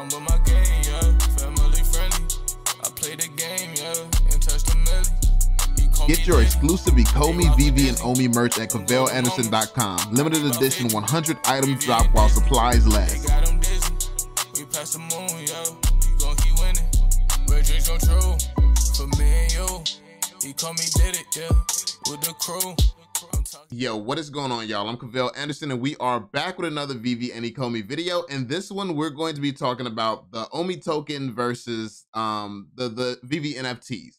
I'm with my game, yeah. Family friendly. I play the game, yeah. And touch the melody. Get your exclusive Ecomi, VeVe, and Omi merch at CavellAnderson.com. Limited edition 100 items drop while supplies last. We pass the moon, yo. You gon' keep winning. Red dreams come true. For me and you. Ecomi did it, yeah. With the crew. Yo, what is going on, y'all? I'm Cavell Anderson, and we are back with another VeVe and Ecomi video. And this one, we're going to be talking about the Omi Token versus the VeVe NFTs.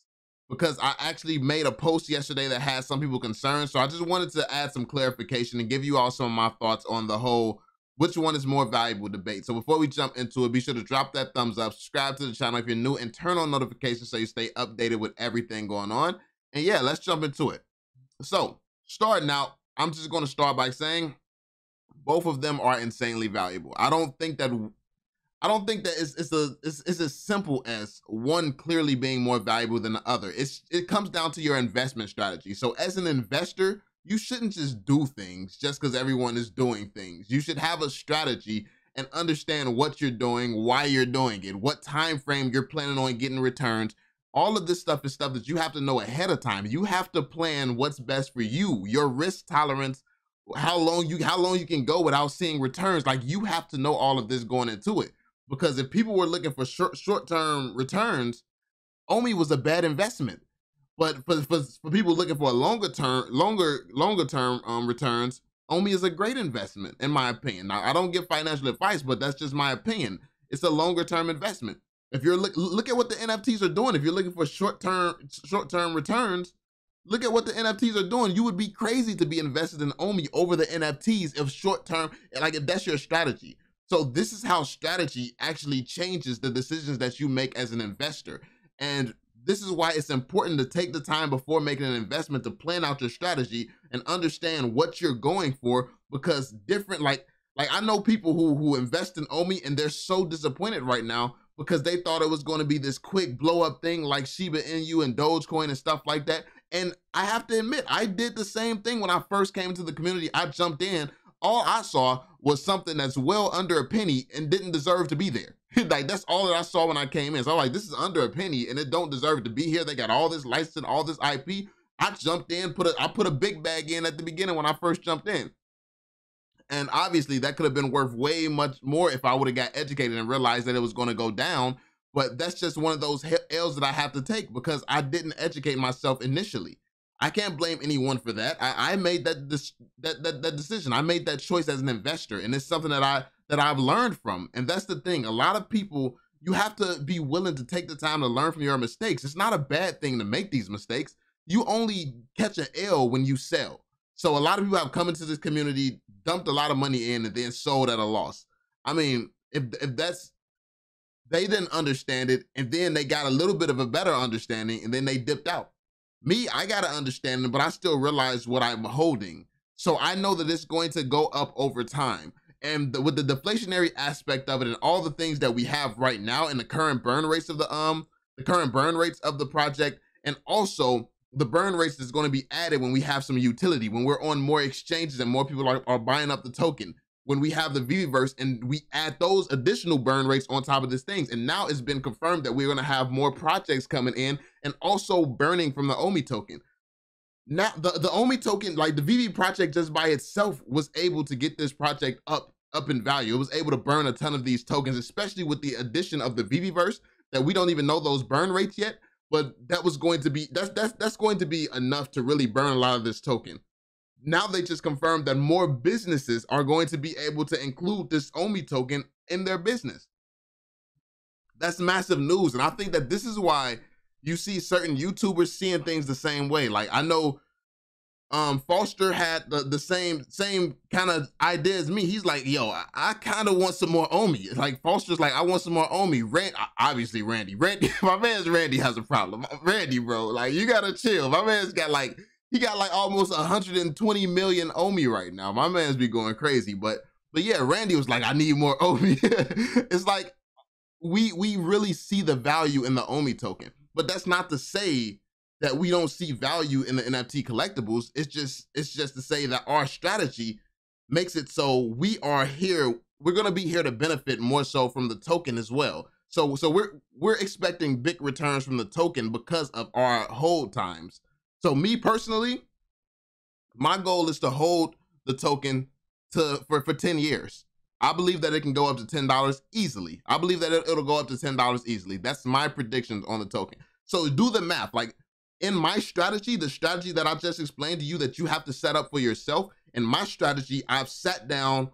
Because I actually made a post yesterday that had some people concerned. So I just wanted to add some clarification and give you all some of my thoughts on the whole which one is more valuable debate. So before we jump into it, be sure to drop that thumbs up, subscribe to the channel if you're new, and turn on notifications so you stay updated with everything going on. And yeah, let's jump into it. So starting out, I'm just going to start by saying both of them are insanely valuable. I don't think that it's as simple as one clearly being more valuable than the other. It comes down to your investment strategy. So as an investor, you shouldn't just do things just because everyone is doing things. You should have a strategy and understand what you're doing, why you're doing it, what time frame you're planning on getting returns. All of this stuff is stuff that you have to know ahead of time. You have to plan what's best for you, your risk tolerance, how long you can go without seeing returns. Like, you have to know all of this going into it. Because if people were looking for short-term returns, Omi was a bad investment. But for people looking for a longer term returns, Omi is a great investment, in my opinion. Now, I don't give financial advice, but that's just my opinion. It's a longer term investment. If you're look at what the NFTs are doing. If you're looking for short-term returns, look at what the NFTs are doing. You would be crazy to be invested in Omi over the NFTs if short-term, like if that's your strategy. So this is how strategy actually changes the decisions that you make as an investor. And this is why it's important to take the time before making an investment to plan out your strategy and understand what you're going for, because like I know people who invest in Omi and they're so disappointed right now because they thought it was going to be this quick blow up thing like Shiba Inu and Dogecoin and stuff like that. And I have to admit, I did the same thing when I first came into the community. I jumped in. All I saw was something that's well under a penny and didn't deserve to be there. Like, that's all that I saw when I came in. So I'm like, this is under a penny and it don't deserve to be here. They got all this license, all this IP. I jumped in, I put a big bag in at the beginning when I first jumped in. And obviously that could have been worth way much more if I would have got educated and realized that it was going to go down. But that's just one of those L's that I have to take because I didn't educate myself initially. I can't blame anyone for that. I made that decision. I made that choice as an investor, and it's something that I've learned from. And that's the thing. A lot of people, you have to be willing to take the time to learn from your mistakes. It's not a bad thing to make these mistakes. You only catch an L when you sell. So a lot of people have come into this community, dumped a lot of money in, and then sold at a loss. I mean, if that's, they didn't understand it, and then they got a little bit of a better understanding, and then they dipped out. Me, I got to understand it, but I still realize what I'm holding. So I know that it's going to go up over time. And with the deflationary aspect of it and all the things that we have right now and the current burn rates of the project, and also the burn rates that's going to be added when we have some utility, when we're on more exchanges and more people are buying up the token, when we have the VeVeverse and we add those additional burn rates on top of these things. And now it's been confirmed that we're going to have more projects coming in and also burning from the Omi token. Now, the Omi token, like the VeVe project just by itself was able to get this project up in value. It was able to burn a ton of these tokens, especially with the addition of the VeVeverse that we don't even know those burn rates yet, but that was going to be, that's going to be enough to really burn a lot of this token. Now they just confirmed that more businesses are going to be able to include this Omi token in their business. That's massive news. And I think that this is why you see certain YouTubers seeing things the same way. Like, I know Foster had the same kind of idea as me. He's like, yo, I kind of want some more Omi. Like, Foster's like, I want some more Omi. Obviously Randy, my man's Randy has a problem. Randy, bro, like, you gotta chill. My man's got like, he got like almost 120 million Omi right now. My man's be going crazy. But yeah, Randy was like, I need more Omi. It's like, we really see the value in the Omi token. But that's not to say that we don't see value in the NFT collectibles. It's just to say that our strategy makes it so we are here we're gonna be here to benefit more so from the token as well. So we're expecting big returns from the token because of our hold times. So me personally, my goal is to hold the token for 10 years. I believe that it can go up to $10 easily. I believe that it'll go up to $10 easily. That's my predictions on the token. So do the math. Like in my strategy, the strategy that I just explained to you that you have to set up for yourself, in my strategy, I've sat down,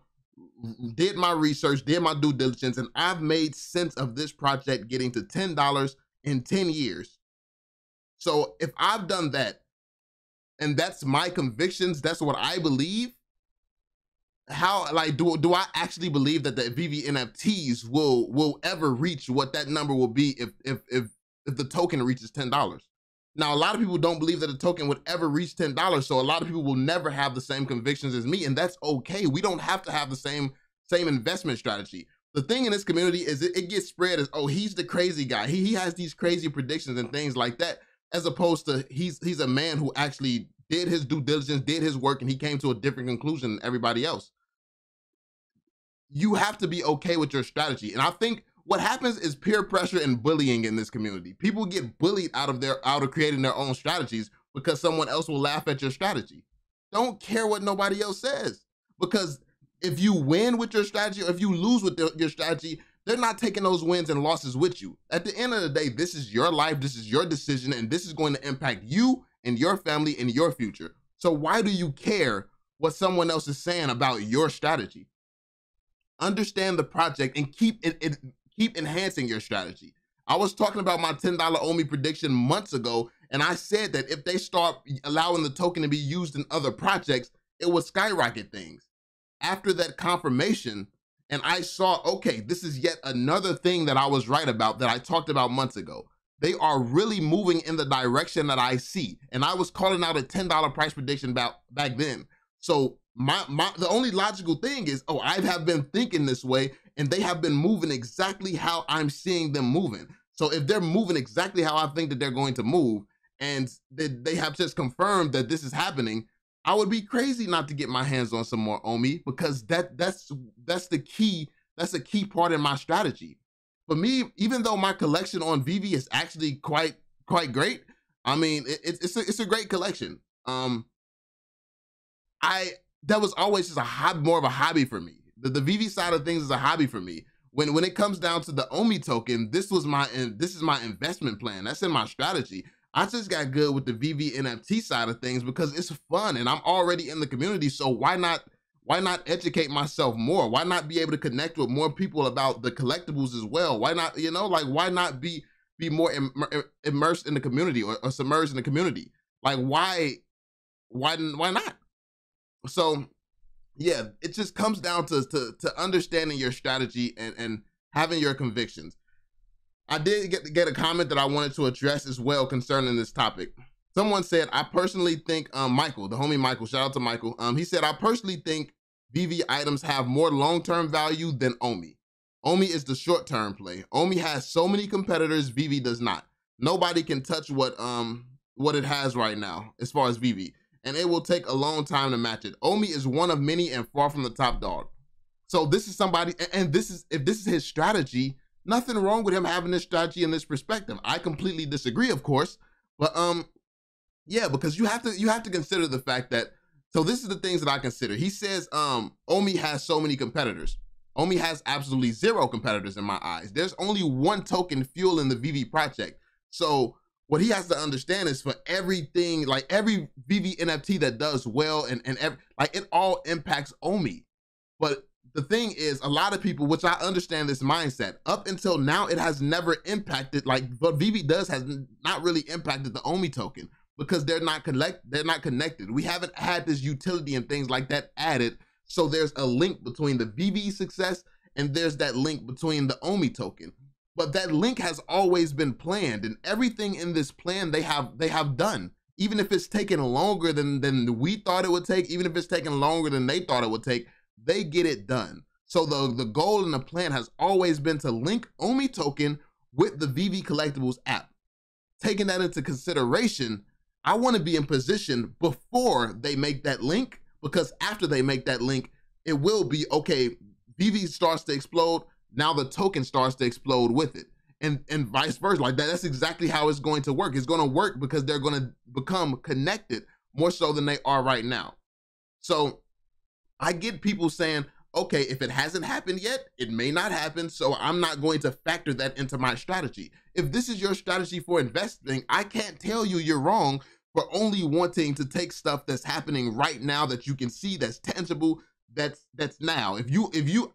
did my research, did my due diligence, and I've made sense of this project getting to $10 in 10 years. So if I've done that, and that's my convictions, that's what I believe, how, like, do I actually believe that the VeVe NFTs will ever reach what that number will be if the token reaches $10? Now, a lot of people don't believe that the token would ever reach $10, so a lot of people will never have the same convictions as me, and that's okay. We don't have to have the same investment strategy. The thing in this community is it gets spread as, oh, he's the crazy guy. He has these crazy predictions and things like that, as opposed to he's a man who actually did his due diligence, did his work, and he came to a different conclusion than everybody else. You have to be okay with your strategy. And I think what happens is peer pressure and bullying in this community. People get bullied out of creating their own strategies because someone else will laugh at your strategy. Don't care what nobody else says, because if you win with your strategy or if you lose with your strategy, they're not taking those wins and losses with you. At the end of the day, this is your life, this is your decision, and this is going to impact you and your family and your future. So why do you care what someone else is saying about your strategy? Understand the project and keep enhancing your strategy. I was talking about my $10 OMI prediction months ago, and I said that if they start allowing the token to be used in other projects, it would skyrocket things. After that confirmation, and I saw, okay, this is yet another thing that I was right about, that I talked about months ago. They are really moving in the direction that I see. And I was calling out a $10 price prediction back then. So the only logical thing is, oh, I have been thinking this way, and they have been moving exactly how I'm seeing them moving. So if they're moving exactly how I think that they're going to move, and they have just confirmed that this is happening, I would be crazy not to get my hands on some more OMI, because that's the key. That's a key part in my strategy. For me, even though my collection on VeVe is actually quite great, I mean, it's a great collection. That was always just a hobby, more of a hobby for me. The VeVe side of things is a hobby for me. When it comes down to the Omi token, this is my investment plan. That's in my strategy. I just got good with the VeVe NFT side of things because it's fun and I'm already in the community. So why not educate myself more? Why not be able to connect with more people about the collectibles as well? Why not, why not be more immersed in the community or submerged in the community? Like why not? So yeah, it just comes down to understanding your strategy and having your convictions. I did get a comment that I wanted to address as well concerning this topic. Someone said, I personally think, Michael, the homie Michael, shout out to Michael. He said, I personally think VeVe items have more long-term value than Omi. Omi is the short-term play. Omi has so many competitors, VeVe does not. Nobody can touch what it has right now as far as VeVe, and it will take a long time to match it. Omi is one of many and far from the top dog. So this is somebody, and if this is his strategy, nothing wrong with him having this strategy and this perspective. I completely disagree, of course, but yeah, because you have to consider the fact that, so this is the things that I consider. He says Omi has so many competitors. Omi has absolutely zero competitors in my eyes. There's only one token fueling the VeVe project. So what he has to understand is for everything, like every VeVe NFT that does well and like it all impacts Omi. But the thing is, a lot of people, which I understand this mindset, up until now, it has never impacted, like what VeVe does has not really impacted the Omi token because they're not connected. We haven't had this utility and things like that added. So there's a link between the VeVe success and there's that link between the Omi token. But that link has always been planned, and everything in this plan they have done. Even if it's taken longer than we thought it would take, even if it's taken longer than they thought it would take, they get it done. So the goal and the plan has always been to link Omi token with the VeVe Collectibles app. Taking that into consideration, I want to be in position before they make that link, because after they make that link, it will be, okay, VeVe starts to explode, now the token starts to explode with it. And vice versa. Like that's exactly how it's going to work. It's going to work because they're going to become connected more so than they are right now. So I get people saying, okay, if it hasn't happened yet, it may not happen, so I'm not going to factor that into my strategy. If this is your strategy for investing, I can't tell you you're wrong for only wanting to take stuff that's happening right now that you can see, that's tangible, that's now.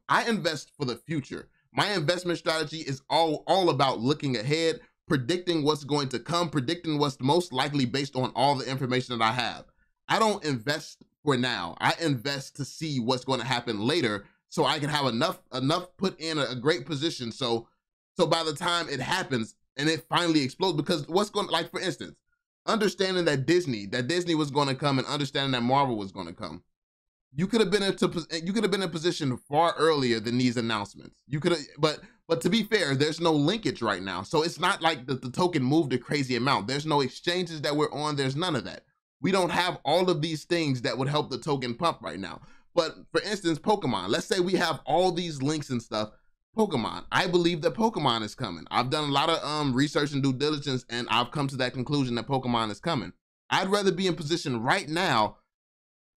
I invest for the future. My investment strategy is all about looking ahead, predicting what's going to come, predicting what's most likely based on all the information that I have. I don't invest for now. I invest to see what's going to happen later so I can have enough put in a great position so by the time it happens and it finally explodes, because what's going, like for instance, understanding that Disney was going to come and understanding that Marvel was going to come. You could have been in a position far earlier than these announcements. You could have, but to be fair, there's no linkage right now. So it's not like the token moved a crazy amount. There's no exchanges that we're on. There's none of that. We don't have all of these things that would help the token pump right now. But for instance, Pokemon, let's say we have all these links and stuff. Pokemon, I believe that Pokemon is coming. I've done a lot of research and due diligence, and I've come to that conclusion that Pokemon is coming. I'd rather be in position right now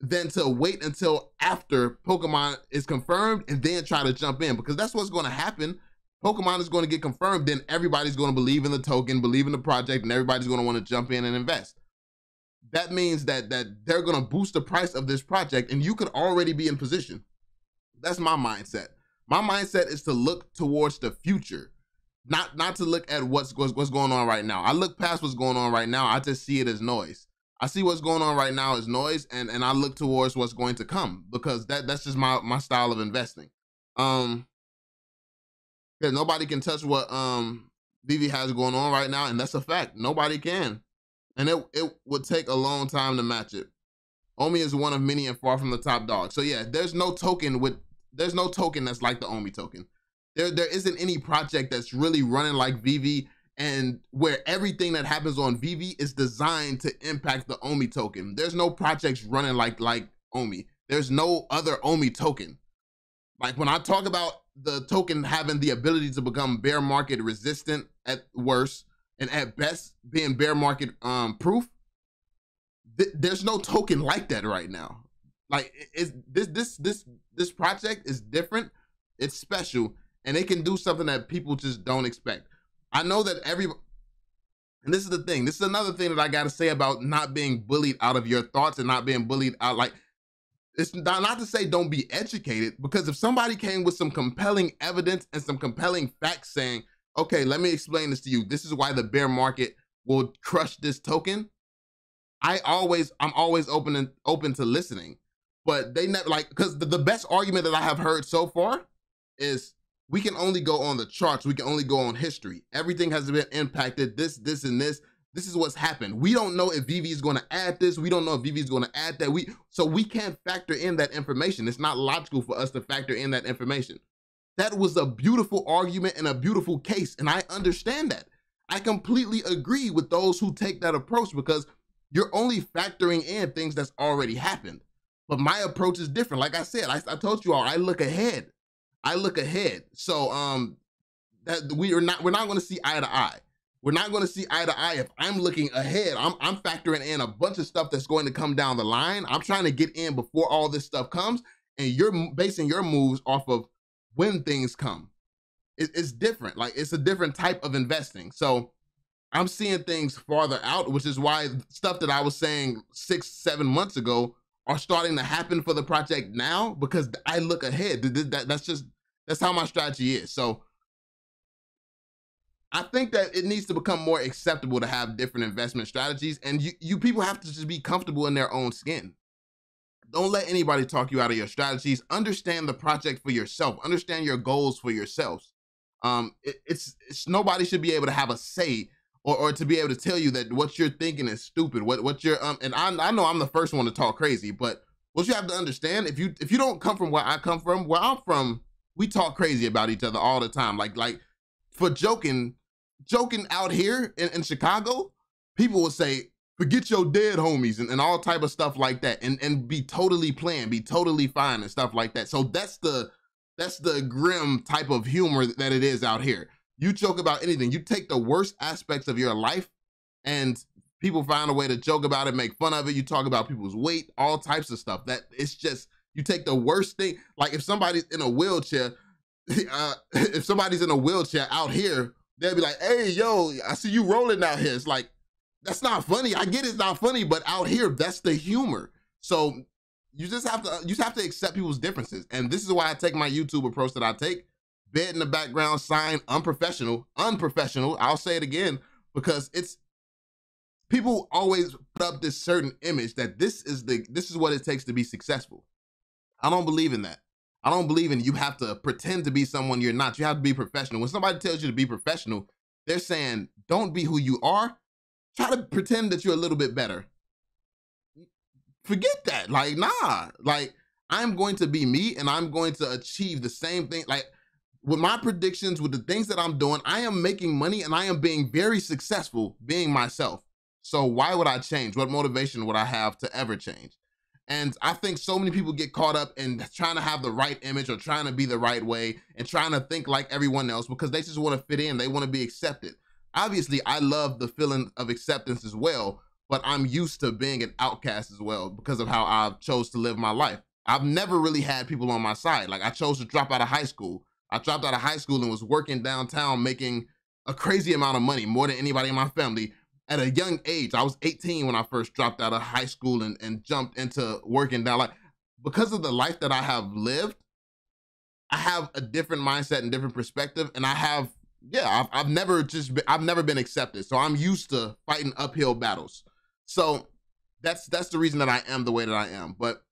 than to wait until after Pokemon is confirmed and then try to jump in, because that's what's going to happen. Pokemon is going to get confirmed, then everybody's going to believe in the token, believe in the project, and everybody's going to want to jump in and invest. That means that they're going to boost the price of this project, and you could already be in position. That's my mindset. My mindset is to look towards the future, not to look at what's going on right now. I look past what's going on right now. I just see it as noise. I see what's going on right now as noise, and I look towards what's going to come, because that's just my style of investing. Yeah, nobody can touch what VeVe has going on right now, and that's a fact. Nobody can. And it would take a long time to match it. Omi is one of many and far from the top dog. So yeah, there's no token that's like the Omi token. There isn't any project that's really running like VeVe, and where everything that happens on VeVe is designed to impact the Omi token. There's no projects running like Omi. There's no other Omi token. Like when I talk about the token having the ability to become bear market resistant at worst, and at best being bear market proof, there's no token like that right now. Like this project is different, it's special, and it can do something that people just don't expect. I know that and this is the thing, this is another thing that I gotta say about not being bullied out of your thoughts and not being bullied out. Like, it's not to say don't be educated, because if somebody came with some compelling evidence and some compelling facts saying, okay, let me explain this to you, this is why the bear market will crush this token, I'm always open to listening. But they never, like, because the best argument that I have heard so far is, we can only go on the charts, we can only go on history. Everything has been impacted, this, and this. This is what's happened. We don't know if VeVe is going to add this. We don't know if VeVe is going to add that. So we can't factor in that information. It's not logical for us to factor in that information. That was a beautiful argument and a beautiful case, and I understand that. I completely agree with those who take that approach, because you're only factoring in things that's already happened. But my approach is different. Like I said, I told you all, I look ahead. So that we're not going to see eye to eye. We're not going to see eye to eye if I'm looking ahead. I'm factoring in a bunch of stuff that's going to come down the line. I'm trying to get in before all this stuff comes, and you're basing your moves off of when things come. It's different. Like, it's a different type of investing. So I'm seeing things farther out, which is why stuff that I was saying 6-7 months ago are starting to happen for the project now, because I look ahead. That's how my strategy is. So I think that it needs to become more acceptable to have different investment strategies, and you people have to just be comfortable in their own skin. Don't let anybody talk you out of your strategies. Understand the project for yourself. Understand your goals for yourselves. It's nobody should be able to have a say or to be able to tell you that what you're thinking is stupid. What you're and I know I'm the first one to talk crazy, but what you have to understand, if you don't come from where I come from, where I'm from, we talk crazy about each other all the time. Like for joking out here in Chicago, people will say, forget your dead homies and all type of stuff like that, and be totally playing, be totally fine and stuff like that. So that's That's the grim type of humor that it is out here. You joke about anything. You take the worst aspects of your life and people find a way to joke about it, make fun of it. You talk about people's weight, all types of stuff. That it's just, you take the worst thing. Like if somebody's in a wheelchair, if somebody's in a wheelchair out here, they'll be like, hey, yo, I see you rolling out here. It's like, that's not funny. I get it's not funny, but out here, that's the humor. So you just have to accept people's differences. And this is why I take my YouTube approach that I take. Bed in the background, sign, unprofessional. I'll say it again, because it's, people always put up this certain image that this is what it takes to be successful. I don't believe in that. I don't believe in you have to pretend to be someone you're not. You have to be professional. When somebody tells you to be professional, they're saying, don't be who you are. Try to pretend that you're a little bit better. Forget that. Like, nah. Like, I'm going to be me and I'm going to achieve the same thing. Like, with my predictions, with the things that I'm doing, I am making money and I am being very successful being myself. So why would I change? What motivation would I have to ever change? And I think so many people get caught up in trying to have the right image or trying to be the right way and trying to think like everyone else because they just want to fit in. They want to be accepted. Obviously, I love the feeling of acceptance as well, but I'm used to being an outcast as well because of how I've chose to live my life. I've never really had people on my side. Like, I chose to drop out of high school. I dropped out of high school and was working downtown making a crazy amount of money, more than anybody in my family. At a young age, I was 18 when I first dropped out of high school and jumped into working down. Like, because of the life that I have lived, I have a different mindset and different perspective. And I have, yeah, I've never been accepted. So I'm used to fighting uphill battles. So that's the reason that I am the way that I am. But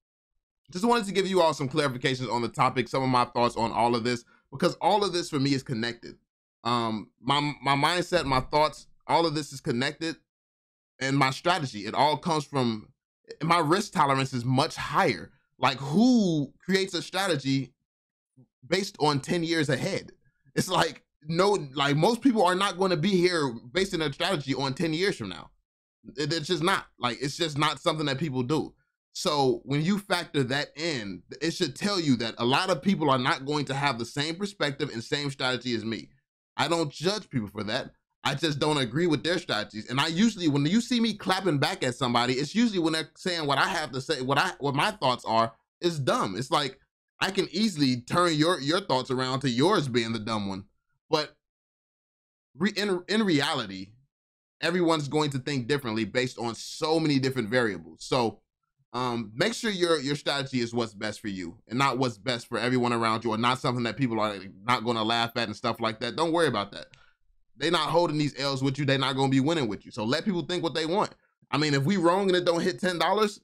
just wanted to give you all some clarifications on the topic, some of my thoughts on all of this, because all of this for me is connected. My mindset, my thoughts, all of this is connected, and my strategy, it all comes from, my risk tolerance is much higher. Like, who creates a strategy based on 10 years ahead? It's like, no, like most people are not going to be here basing their strategy on 10 years from now. It's just not, like, it's just not something that people do. So when you factor that in, it should tell you that a lot of people are not going to have the same perspective and same strategy as me. I don't judge people for that. I just don't agree with their strategies. And I usually, when you see me clapping back at somebody, it's usually when they're saying what I have to say, what my thoughts are, is dumb. It's like, I can easily turn your thoughts around to yours being the dumb one. But in reality, everyone's going to think differently based on so many different variables. So make sure your strategy is what's best for you and not what's best for everyone around you, or not something that people are not going to laugh at and stuff like that. Don't worry about that. They're not holding these L's with you. They're not going to be winning with you. So let people think what they want. I mean, if we wrong and it don't hit $10,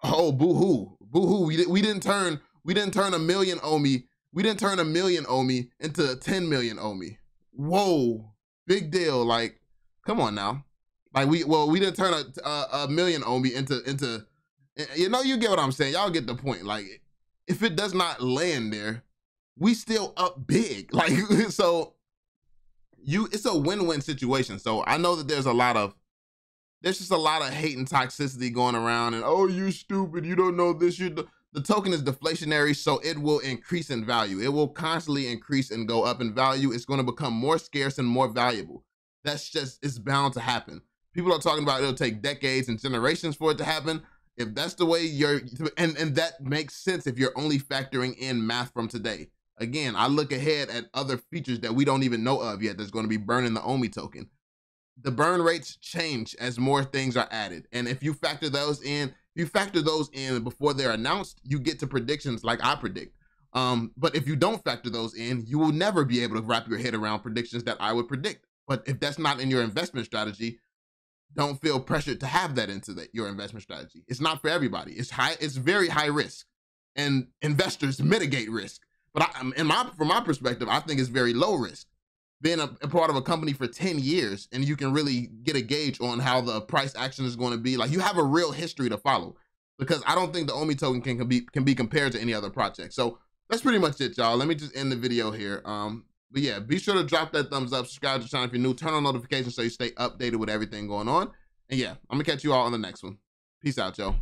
oh, boo-hoo. Boo-hoo. We didn't turn a million Omi. We didn't turn a million Omi into 10 million Omi. Whoa. Big deal. Like, come on now. Like, we didn't turn a million Omi into, you know, you get what I'm saying. Y'all get the point. Like, if it does not land there, we still up big. Like, so it's a win-win situation. So I know that there's just a lot of hate and toxicity going around, and, oh, you stupid, you don't know this. The token is deflationary, so it will increase in value. It will constantly increase and go up in value. It's going to become more scarce and more valuable. It's bound to happen. People are talking about it'll take decades and generations for it to happen. If that's the way and that makes sense if you're only factoring in math from today. Again, I look ahead at other features that we don't even know of yet that's going to be burning the Omi token. The burn rates change as more things are added. And if you factor those in, before they're announced, you get to predictions like I predict. But if you don't factor those in, you will never be able to wrap your head around predictions that I would predict. But if that's not in your investment strategy, don't feel pressured to have that into your investment strategy. It's not for everybody. It's very high risk, and investors mitigate risk. But from my perspective, I think it's very low risk. Being a part of a company for 10 years, and you can really get a gauge on how the price action is going to be. Like, you have a real history to follow, because I don't think the Omi token can be compared to any other project. So that's pretty much it, y'all. Let me just end the video here. But yeah, be sure to drop that thumbs up, subscribe to the channel if you're new, turn on notifications so you stay updated with everything going on. And yeah, I'm gonna catch you all on the next one. Peace out, y'all.